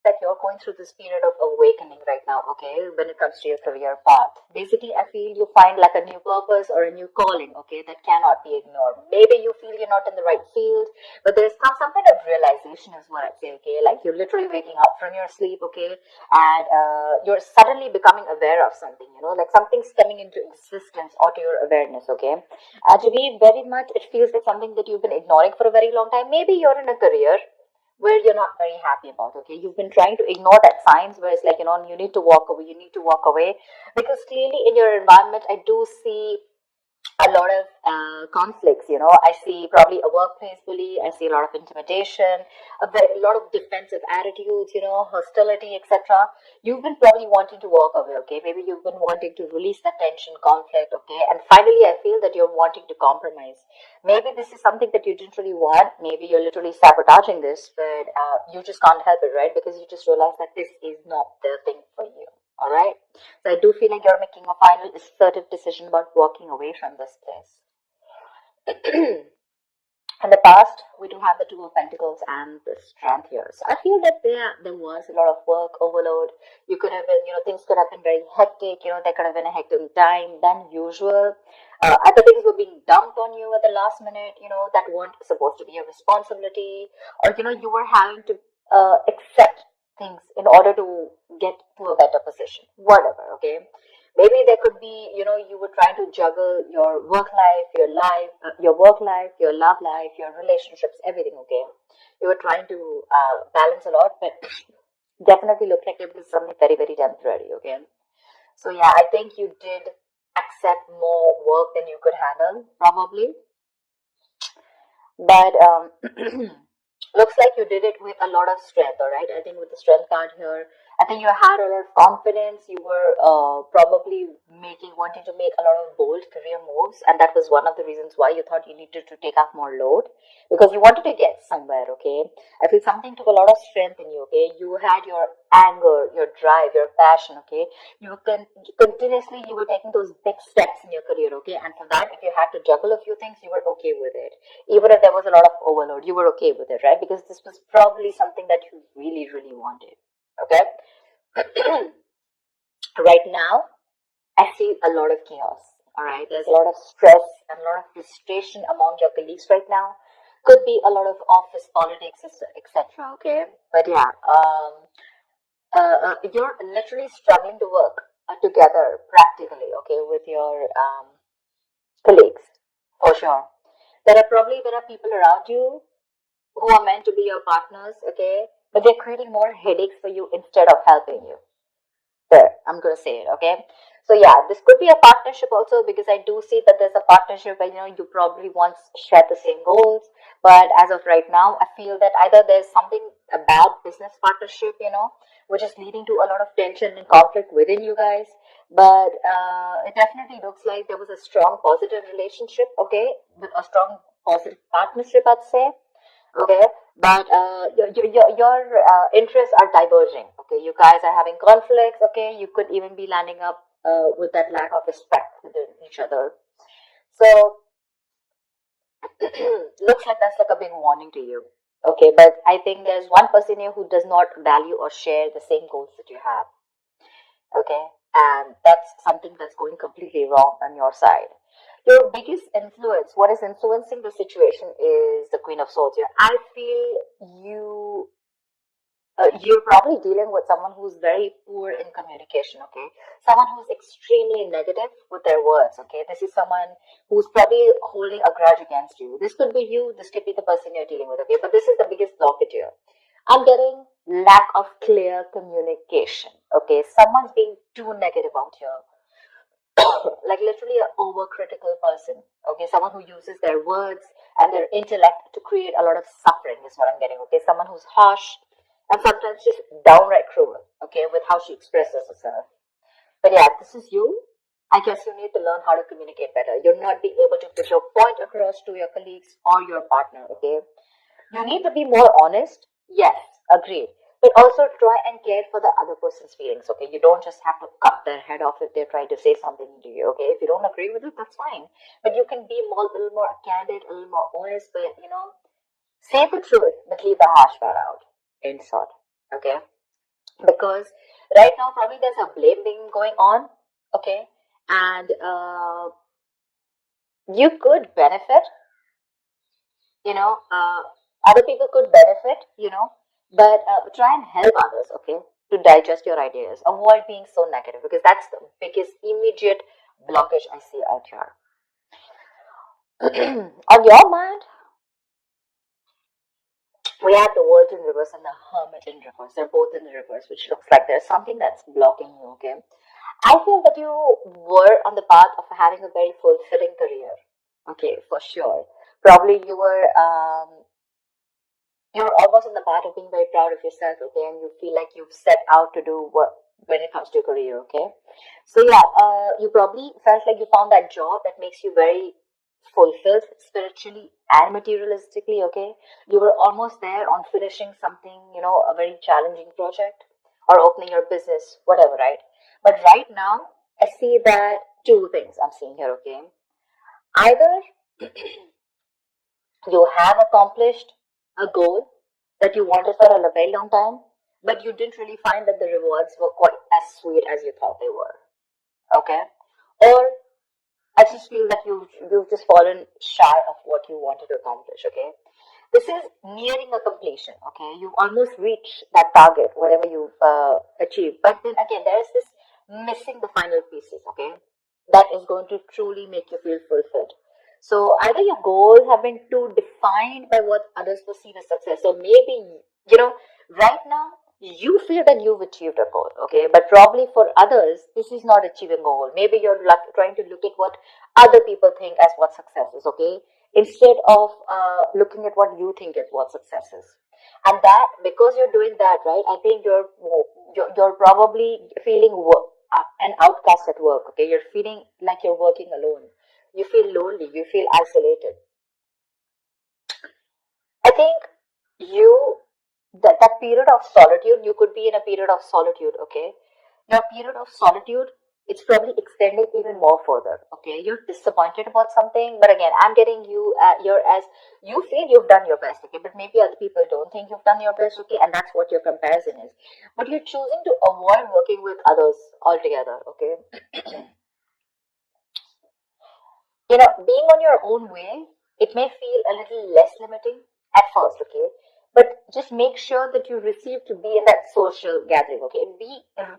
that you're going through this period of awakening right now, okay, when it comes to your career path. Basically, I feel you find like a new purpose or a new calling, okay, that cannot be ignored. Maybe you feel you're not in the right field, but there's some kind of realization is what I'd say, okay, like you're literally waking up from your sleep, okay, and you're suddenly becoming aware of something, like something's coming into existence or to your awareness, okay. To be very much, it feels like something that you've been ignoring for a very long time. Maybe you're in a career where you're not very happy about, okay, you've been trying to ignore that signs where it's like, you need to walk away, because clearly in your environment I do see a lot of conflicts. I see probably a workplace bully, I see a lot of intimidation, a lot of defensive attitudes, hostility, etc. You've been probably wanting to walk away, okay, maybe you've been wanting to release that tension, conflict, okay, and finally I feel that you're wanting to compromise. Maybe this is something that you didn't really want, maybe you're literally sabotaging this, but you just can't help it, right, because you just realize that this is not the thing for you. All right. So I do feel like you're making a final assertive decision about walking away from this place. In the past, we do have the Two of Pentacles and the Strength here. So I feel that there was a lot of work overload. You could have been, things could have been very hectic. There could have been a hectic time than usual. Other things were being dumped on you at the last minute, that weren't supposed to be a responsibility. Or, you were having to accept things in order to get to a better position. Whatever, okay? Maybe there could be, you were trying to juggle your work life, your work life, your love life, your relationships, everything, okay? You were trying to balance a lot, but definitely looked like it was something very, very temporary, okay? So yeah, I think you did accept more work than you could handle, probably. But looks like you did it with a lot of strength, all right? I think with the strength card here, I think you had a lot of confidence. You were probably wanting to make a lot of bold career moves, and that was one of the reasons why you thought you needed to take up more load, because you wanted to get somewhere, okay? I feel something took a lot of strength in you, okay? You had your anger, your drive, your passion, okay? Continuously you were taking those big steps in your career, okay? And for that, if you had to juggle a few things, you were okay with it. Even if there was a lot of overload, you were okay with it, right? Because this was probably something that you really, really wanted, okay? Right now, I see a lot of chaos. All right, there's a lot of stress and a lot of frustration among your colleagues right now. Could be a lot of office politics, etc. Okay, but yeah, you're literally struggling to work together practically. Okay, with your colleagues for sure. There are people around you who are meant to be your partners. Okay, but they're creating more headaches for you instead of helping you. There, I'm gonna say it, okay? So yeah, this could be a partnership also, because I do see that there's a partnership where you probably once shared the same goals, but as of right now, I feel that either there's something a bad business partnership, which is leading to a lot of tension and conflict within you guys. But it definitely looks like there was a strong positive relationship, okay, with a strong positive partnership, I'd say. Okay, but your interests are diverging. Okay, you guys are having conflicts. Okay, you could even be landing up with that lack of respect within each other. So looks like that's like a big warning to you. Okay, but I think there's one person here who does not value or share the same goals that you have. Okay, and that's something that's going completely wrong on your side. Your biggest influence, what is influencing the situation, is the Queen of Swords here. I feel you're probably dealing with someone who's very poor in communication, okay? Someone who's extremely negative with their words, okay? This is someone who's probably holding a grudge against you. This could be you, this could be the person you're dealing with, okay? But this is the biggest blockage here. I'm getting lack of clear communication, okay? Someone's being too negative out here. Like literally an overcritical person, okay? Someone who uses their words and their intellect to create a lot of suffering is what I'm getting, okay? Someone who's harsh and sometimes just downright cruel, okay, with how she expresses herself. But yeah, this is you. I guess you need to learn how to communicate better. You're not being able to put your point across to your colleagues or your partner, okay? You need to be more honest. Yes, agreed. But also try and care for the other person's feelings, okay? You don't just have to cut their head off if they're trying to say something to you, okay? If you don't agree with it, that's fine. But you can be a little more candid, a little more honest, but say the truth, but leave the harsh part out. In short, okay? because right now probably there's a blame game going on, okay, and you could benefit, you know, other people could benefit, but try and help others, okay, to digest your ideas. Avoid being so negative because that's the biggest immediate blockage I see out here. On your mind, we have the world in reverse and the hermit in reverse. They're both in the reverse, which looks like there's something that's blocking you, okay? I feel that you were on the path of having a very fulfilling career, okay, for sure. Probably you're almost on the path of being very proud of yourself, okay, and you feel like you've set out to do what when it comes to your career, okay. So yeah, you probably felt like you found that job that makes you very fulfilled spiritually and materialistically, okay. You were almost there on finishing something, a very challenging project or opening your business, whatever, right? But right now, I see that two things I'm seeing here, okay. Either you have accomplished a goal that you wanted for a very long time, but you didn't really find that the rewards were quite as sweet as you thought they were. Okay? Or I just feel that you've just fallen shy of what you wanted to accomplish, okay? This is nearing a completion, okay? You've almost reached that target, whatever you've achieved. But then again, there is this missing the final pieces, okay? That is going to truly make you feel fulfilled. So either your goals have been too defined by what others perceive as success, or maybe, right now you feel that you've achieved a goal, okay? But probably for others, this is not achieving a goal. Maybe you're trying to look at what other people think as what success is, okay? Instead of looking at what you think is what success is. And that, because you're doing that, right, I think you're probably feeling an outcast at work, okay? You're feeling like you're working alone. You feel lonely, you feel isolated. I think you that period of solitude, you could be in a period of solitude, okay? Your period of solitude, it's probably extending even more further, okay? You're disappointed about something, but again, I'm getting you here as you feel you've done your best, okay? But maybe other people don't think you've done your best, okay? And that's what your comparison is. But you're choosing to avoid working with others altogether, okay? Being on your own way, it may feel a little less limiting at first, okay? But just make sure that you receive to be in that social gathering, okay?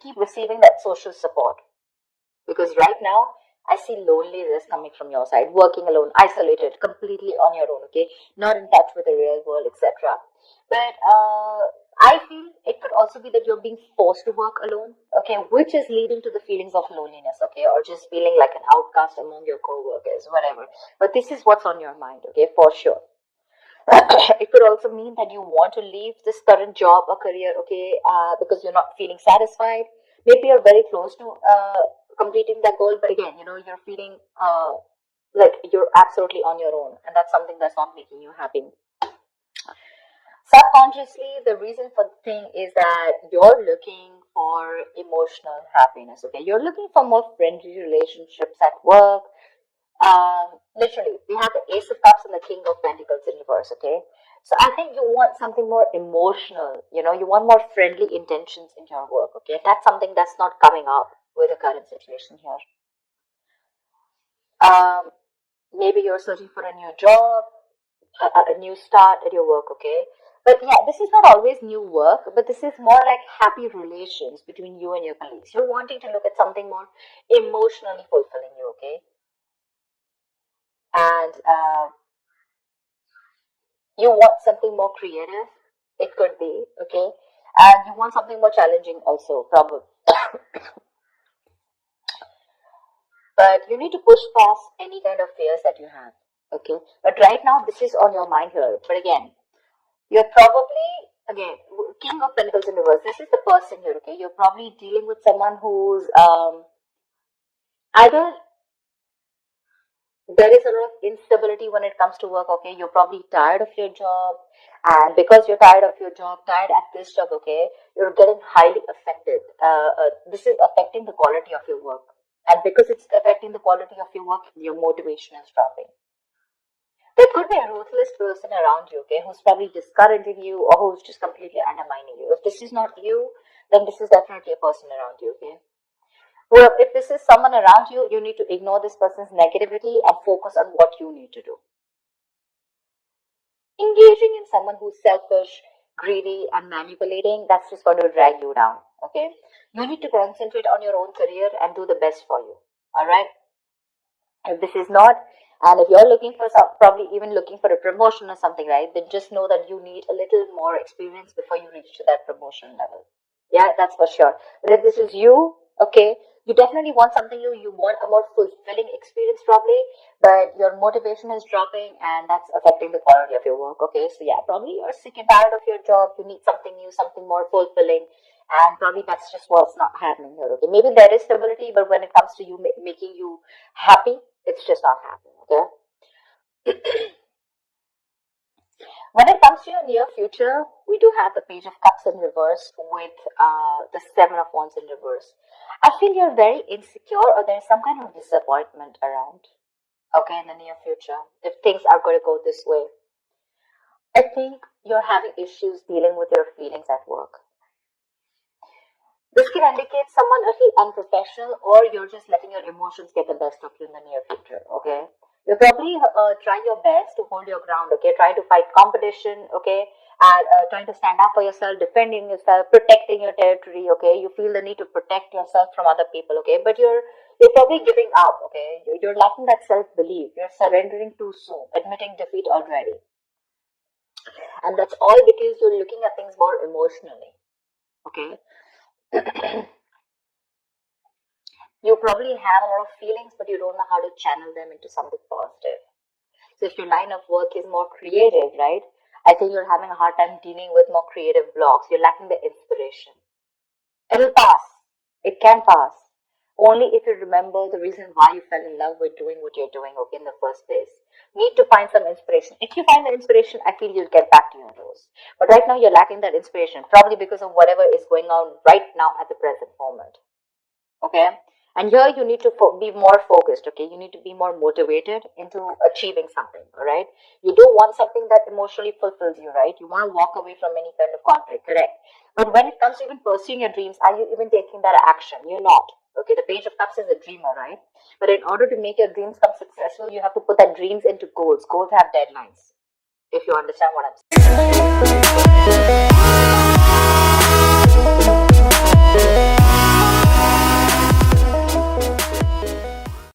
Keep receiving that social support. Because right now, I see loneliness coming from your side, working alone, isolated, completely on your own, okay? Not in touch with the real world, etc. But I feel it could also be that you're being forced to work alone, okay, which is leading to the feelings of loneliness, okay, or just feeling like an outcast among your co-workers, whatever. But this is what's on your mind, okay, for sure. It could also mean that you want to leave this current job or career, okay, because you're not feeling satisfied. Maybe you're very close to completing that goal, but again, you're feeling like you're absolutely on your own, and that's something that's not making you happy. Subconsciously, the reason for the thing is that you're looking for emotional happiness, okay? You're looking for more friendly relationships at work. Literally, we have the Ace of Cups and the King of Pentacles in reverse, okay? So I think you want something more emotional, you want more friendly intentions in your work, okay? That's something that's not coming up with the current situation here. Um, Maybe you're searching for a new job, a new start at your work, okay? But yeah, this is not always new work, but this is more like happy relations between you and your colleagues. You're wanting to look at something more emotionally fulfilling you, okay? And you want something more creative, it could be, okay? And you want something more challenging also, probably. But you need to push past any kind of fears that you have, okay? But right now, this is on your mind here. But again, you're probably, again, King of Pentacles in reverse. This is the person here, okay? You're probably dealing with someone who's either there is a lot of instability when it comes to work, okay? You're probably tired of your job, and because you're tired of your job, tired at this job, okay, you're getting highly affected. This is affecting the quality of your work, and because it's affecting the quality of your work, your motivation is dropping. There could be a ruthless person around you, okay, who's probably discouraging you or who's just completely undermining you. If this is not you, then this is definitely a person around you, okay? Well, if this is someone around you, you need to ignore this person's negativity and focus on what you need to do. Engaging in someone who's selfish, greedy, and manipulating, that's just going to drag you down, okay? You need to concentrate on your own career and do the best for you, all right? If this is not, and if you're looking for some, probably even looking for a promotion or something, right, then just know that you need a little more experience before you reach to that promotion level. Yeah, that's for sure. But if this is you, okay, you definitely want something new. You want a more fulfilling experience, probably, but your motivation is dropping, and that's affecting the quality of your work. Okay, so yeah, probably you're sick and tired of your job. You need something new, something more fulfilling, and probably that's just what's not happening here. Okay, maybe there is stability, but when it comes to you making you happy, it's just not happening. Okay. When it comes to your near future, we do have the Page of Cups in reverse with the Seven of Wands in reverse. I feel you're very insecure or there's some kind of disappointment around, okay, in the near future, if things are going to go this way. I think you're having issues dealing with your feelings at work. This can indicate someone a little unprofessional, or you're just letting your emotions get the best of you in the near future, okay? You probably try your best to hold your ground, okay? Trying to fight competition, okay? And trying to stand up for yourself, defending yourself, protecting your territory, okay? You feel the need to protect yourself from other people, okay? But you're probably giving up, okay? You're lacking that self-belief. You're surrendering too soon, admitting defeat already. And that's all because you're looking at things more emotionally, okay? You probably have a lot of feelings, but you don't know how to channel them into something positive. So if your line of work is more creative, right? I think you're having a hard time dealing with more creative blocks. You're lacking the inspiration. It'll pass. It can pass. Only if you remember the reason why you fell in love with doing what you're doing, okay, in the first place. Need to find some inspiration. If you find the inspiration, I feel you'll get back to your rose. But right now you're lacking that inspiration, probably because of whatever is going on right now at the present moment. Okay, and here you need to be more focused. Okay, you need to be more motivated into achieving something. All right, you do want something that emotionally fulfills you, right? You want to walk away from any kind of conflict, correct? But when it comes to even pursuing your dreams, are you even taking that action? You're not. Okay, the Page of Cups is a dreamer, right? But in order to make your dreams come successful, you have to put that dreams into goals. Goals have deadlines, if you understand what I'm saying.